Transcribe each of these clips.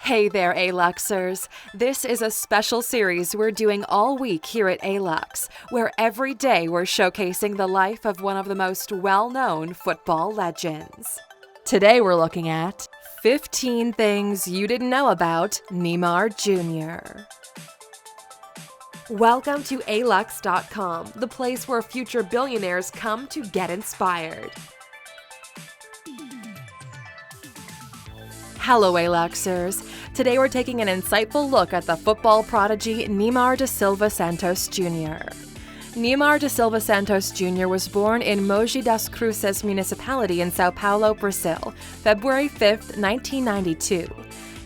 Hey there, Aluxers! This is a special series we're doing all week here at Alux, where every day we're showcasing the life of one of the most well-known football legends. Today we're looking at 15 things you didn't know about Neymar Jr. Welcome to Alux.com, the place where future billionaires come to get inspired. Hello, Aluxers! Today we're taking an insightful look at the football prodigy Neymar da Silva Santos Jr. Neymar da Silva Santos Jr. was born in Mogi das Cruzes municipality in São Paulo, Brazil, February 5, 1992.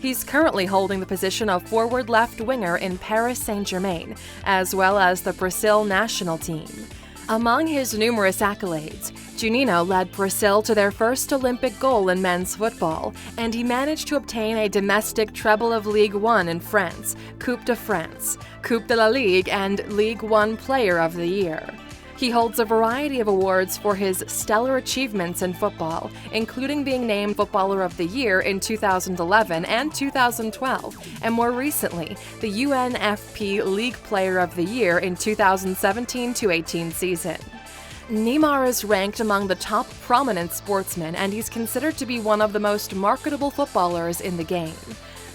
He's currently holding the position of forward left winger in Paris Saint-Germain, as well as the Brazil national team. Among his numerous accolades, Juninho led Brazil to their first Olympic goal in men's football, and he managed to obtain a domestic treble of Ligue 1 in France, Coupe de France, Coupe de la Ligue, and Ligue 1 Player of the Year. He holds a variety of awards for his stellar achievements in football, including being named Footballer of the Year in 2011 and 2012, and more recently, the UNFP League Player of the Year in 2017-18 season. Neymar is ranked among the top prominent sportsmen, and he's considered to be one of the most marketable footballers in the game.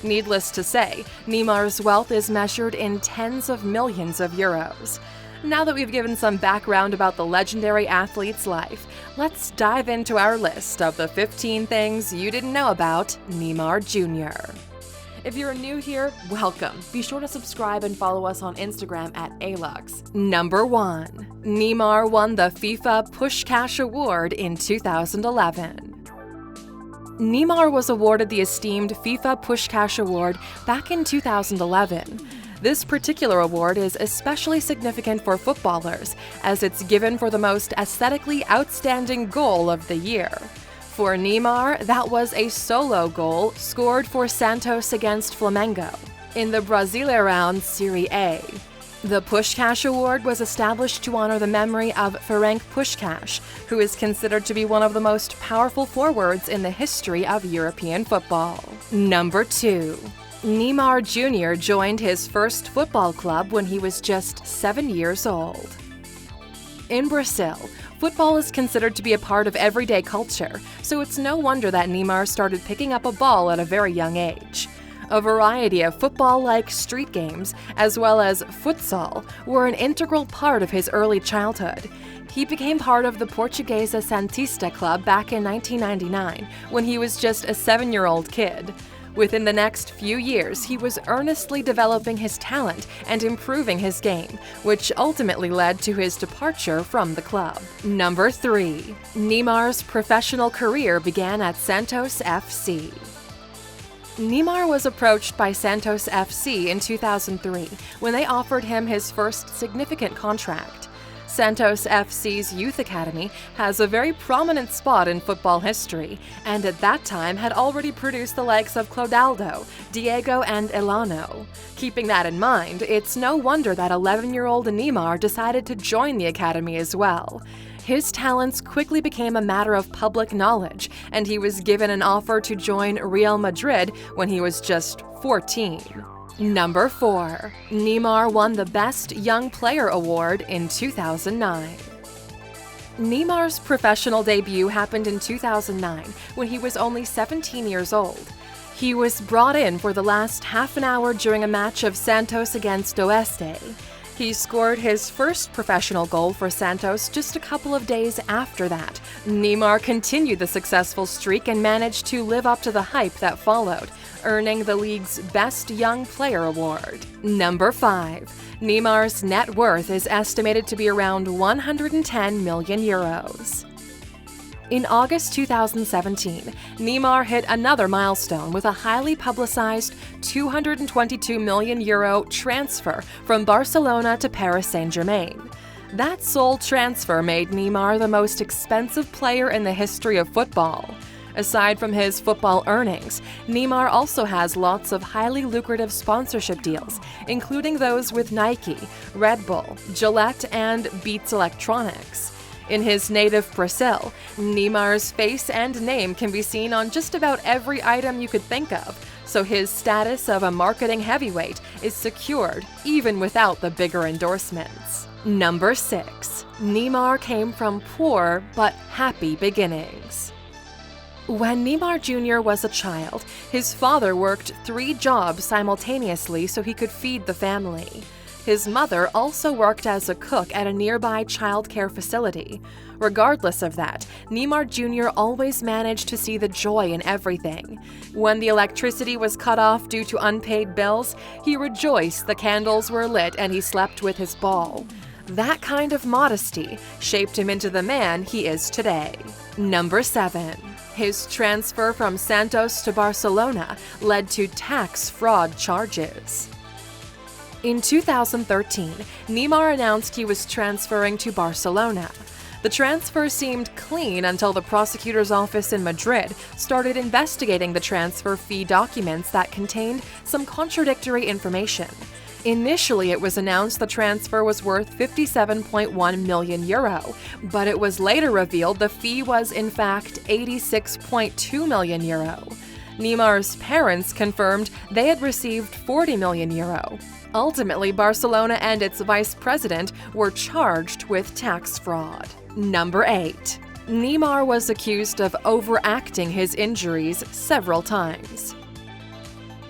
Needless to say, Neymar's wealth is measured in tens of millions of euros. Now that we've given some background about the legendary athlete's life, let's dive into our list of the 15 things you didn't know about Neymar Jr. If you're new here, welcome. Be sure to subscribe and follow us on Instagram at Alux. Number 1. Neymar won the FIFA PUSKÁS Award in 2011. Neymar was awarded the esteemed FIFA PUSKÁS Award back in 2011. This particular award is especially significant for footballers, as it's given for the most aesthetically outstanding goal of the year. For Neymar, that was a solo goal scored for Santos against Flamengo in the Brasileirão Serie A. The PUSKÁS Award was established to honor the memory of Ferenc Puskás, who is considered to be one of the most powerful forwards in the history of European football. Number 2. Neymar Jr. joined his first football club when he was just 7 years old. In Brazil, football is considered to be a part of everyday culture, so it's no wonder that Neymar started picking up a ball at a very young age. A variety of football-like street games, as well as futsal, were an integral part of his early childhood. He became part of the Portuguesa Santista club back in 1999, when he was just a 7-year-old kid. Within the next few years, he was earnestly developing his talent and improving his game, which ultimately led to his departure from the club. Number 3. Neymar's professional career began at SANTOS FC. Neymar was approached by SANTOS FC in 2003 when they offered him his first significant contract. SANTOS FC's youth academy has a very prominent spot in football history, and at that time had already produced the likes of Clodoaldo, Diego, and Elano. Keeping that in mind, it's no wonder that 11-year-old Neymar decided to join the academy as well. His talents quickly became a matter of public knowledge, and he was given an offer to join Real Madrid when he was just 14. Number 4. Neymar won the Best Young Player Award in 2009. Neymar's professional debut happened in 2009 when he was only 17 years old. He was brought in for the last half an hour during a match of Santos against Oeste. He scored his first professional goal for Santos just a couple of days after that. Neymar continued the successful streak and managed to live up to the hype that followed, earning the league's Best Young Player Award. Number 5. Neymar's net worth is estimated to be around 110 million euros. In August 2017, Neymar hit another milestone with a highly publicized €222 million transfer from Barcelona to Paris Saint-Germain. That sole transfer made Neymar the most expensive player in the history of football. Aside from his football earnings, Neymar also has lots of highly lucrative sponsorship deals, including those with Nike, Red Bull, Gillette, and Beats Electronics. In his native Brazil, Neymar's face and name can be seen on just about every item you could think of, so his status of a marketing heavyweight is secured even without the bigger endorsements. Number 6. Neymar came from poor but happy beginnings. When Neymar Jr. was a child, his father worked 3 jobs simultaneously so he could feed the family. His mother also worked as a cook at a nearby childcare facility. Regardless of that, Neymar Jr. always managed to see the joy in everything. When the electricity was cut off due to unpaid bills, he rejoiced the candles were lit and he slept with his ball. That kind of modesty shaped him into the man he is today. Number 7. His transfer from SANTOS to Barcelona led to tax fraud charges. In 2013, Neymar announced he was transferring to Barcelona. The transfer seemed clean until the prosecutor's office in Madrid started investigating the transfer fee documents that contained some contradictory information. Initially, it was announced the transfer was worth €57.1 million, but it was later revealed the fee was in fact €86.2 million. Neymar's parents confirmed they had received €40 million. Ultimately, Barcelona and its vice president were charged with tax fraud. Number 8. Neymar was accused of overacting his injuries several times.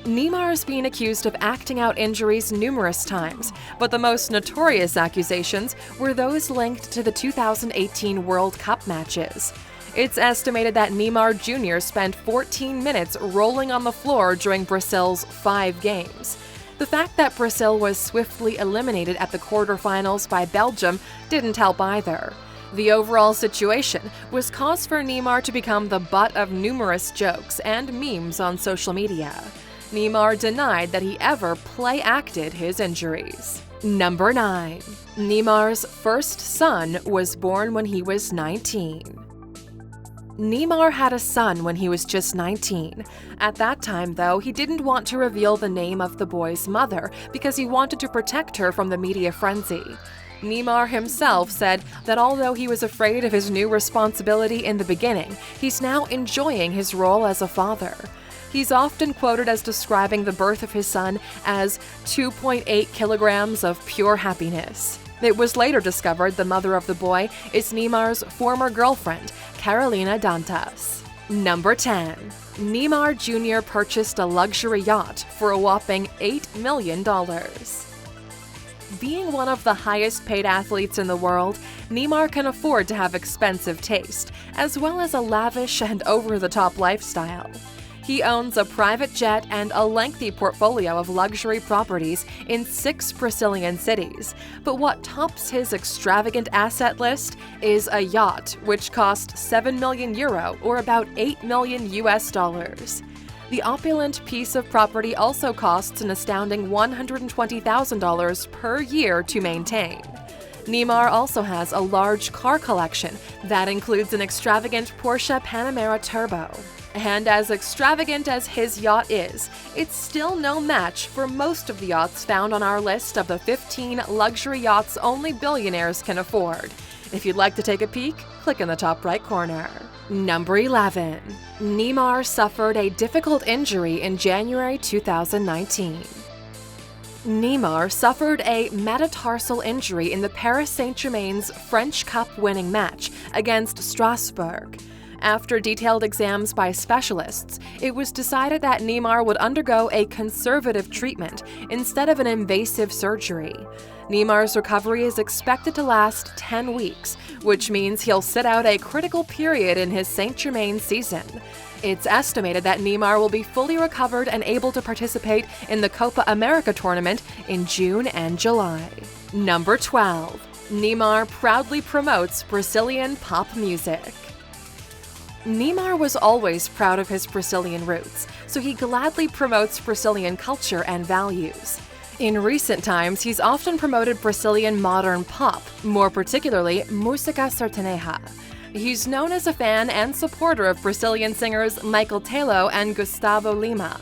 Neymar's been accused of acting out injuries numerous times, but the most notorious accusations were those linked to the 2018 World Cup matches. It's estimated that Neymar Jr. spent 14 minutes rolling on the floor during Brazil's 5 games. The fact that Brazil was swiftly eliminated at the quarterfinals by Belgium didn't help either. The overall situation was cause for Neymar to become the butt of numerous jokes and memes on social media. Neymar denied that he ever play-acted his injuries. Number 9. Neymar's first son was born when he was 19. Neymar had a son when he was just 19. At that time, though, he didn't want to reveal the name of the boy's mother because he wanted to protect her from the media frenzy. Neymar himself said that although he was afraid of his new responsibility in the beginning, he's now enjoying his role as a father. He's often quoted as describing the birth of his son as 2.8 kilograms of pure happiness. It was later discovered the mother of the boy is Neymar's former girlfriend, Carolina Dantas. Number 10. Neymar Jr. purchased a luxury yacht for a whopping $8 million. Being one of the highest-paid athletes in the world, Neymar can afford to have expensive taste, as well as a lavish and over-the-top lifestyle. He owns a private jet and a lengthy portfolio of luxury properties in 6 Brazilian cities. But what tops his extravagant asset list is a yacht, which cost €7 million or about $8 million. The opulent piece of property also costs an astounding $120,000 per year to maintain. Neymar also has a large car collection that includes an extravagant Porsche Panamera Turbo. And as extravagant as his yacht is, it's still no match for most of the yachts found on our list of the 15 luxury yachts only billionaires can afford. If you'd like to take a peek, click in the top right corner. Number 11. Neymar suffered a difficult injury in January 2019. Neymar suffered a metatarsal injury in the Paris Saint-Germain's French Cup winning match against Strasbourg. After detailed exams by specialists, it was decided that Neymar would undergo a conservative treatment instead of an invasive surgery. Neymar's recovery is expected to last 10 weeks, which means he'll sit out a critical period in his Saint-Germain season. It's estimated that Neymar will be fully recovered and able to participate in the Copa America tournament in June and July. Number 12. Neymar proudly promotes Brazilian pop music. Neymar was always proud of his Brazilian roots, so he gladly promotes Brazilian culture and values. In recent times, he's often promoted Brazilian modern pop, more particularly música sertaneja. He's known as a fan and supporter of Brazilian singers Michael Tello and Gustavo Lima.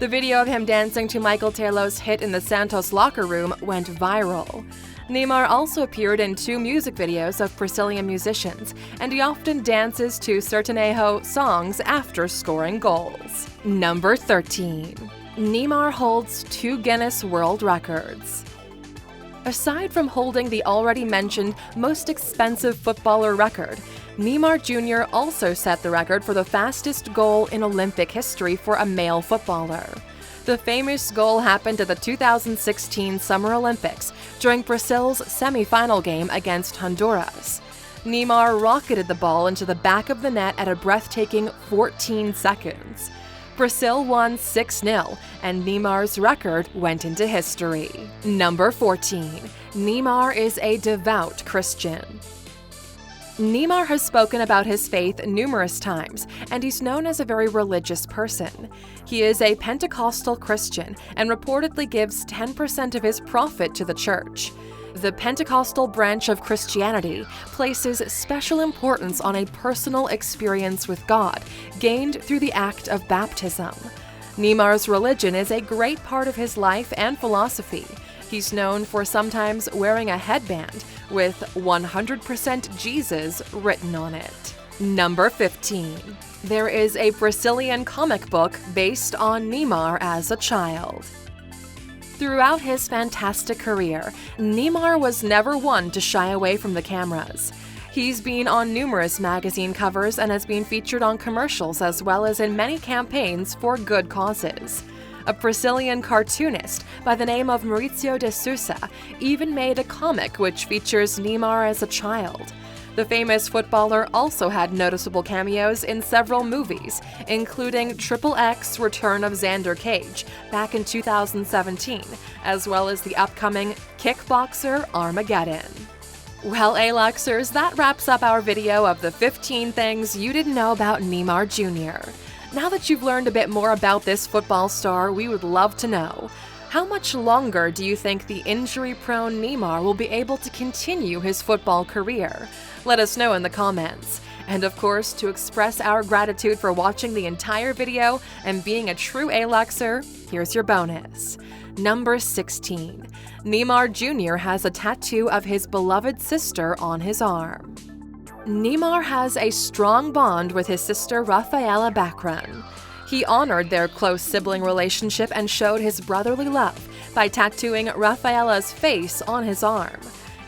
The video of him dancing to Michael Taylor's hit in the SANTOS locker room went viral. Neymar also appeared in 2 music videos of Brazilian musicians, and he often dances to Sertanejo songs after scoring goals. Number 13. Neymar holds 2 Guinness World Records. Aside from holding the already mentioned most expensive footballer record, Neymar Jr. also set the record for the fastest goal in Olympic history for a male footballer. The famous goal happened at the 2016 Summer Olympics during Brazil's semi-final game against Honduras. Neymar rocketed the ball into the back of the net at a breathtaking 14 seconds. Brazil won 6-0, and Neymar's record went into history. Number 14. Neymar is a devout Christian. Neymar has spoken about his faith numerous times, and he's known as a very religious person. He is a Pentecostal Christian and reportedly gives 10% of his profit to the church. The Pentecostal branch of Christianity places special importance on a personal experience with God, gained through the act of baptism. Neymar's religion is a great part of his life and philosophy. He's known for sometimes wearing a headband with 100% Jesus written on it. Number 15. There is a Brazilian comic book based on Neymar as a child. Throughout his fantastic career, Neymar was never one to shy away from the cameras. He's been on numerous magazine covers and has been featured on commercials as well as in many campaigns for good causes. A Brazilian cartoonist by the name of Mauricio de Souza even made a comic which features Neymar as a child. The famous footballer also had noticeable cameos in several movies, including XXX Return of Xander Cage back in 2017, as well as the upcoming Kickboxer Armageddon. Well, Aluxers, that wraps up our video of the 15 things you didn't know about Neymar Jr. Now that you've learned a bit more about this football star, we would love to know, how much longer do you think the injury-prone Neymar will be able to continue his football career? Let us know in the comments. And of course, to express our gratitude for watching the entire video and being a true Aluxer, here's your bonus. Number 16. Neymar Jr. has a tattoo of his beloved sister on his arm. Neymar has a strong bond with his sister Rafaela Backrun. He honored their close sibling relationship and showed his brotherly love by tattooing Rafaela's face on his arm.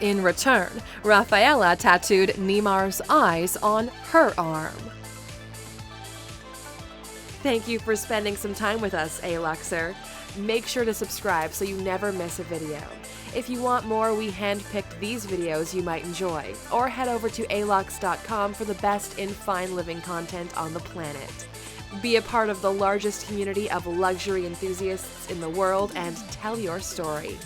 In return, Rafaela tattooed Neymar's eyes on her arm. Thank you for spending some time with us, Aluxer. Make sure to subscribe so you never miss a video. If you want more, we handpicked these videos you might enjoy, or head over to Alux.com for the best in fine living content on the planet. Be a part of the largest community of luxury enthusiasts in the world and tell your story.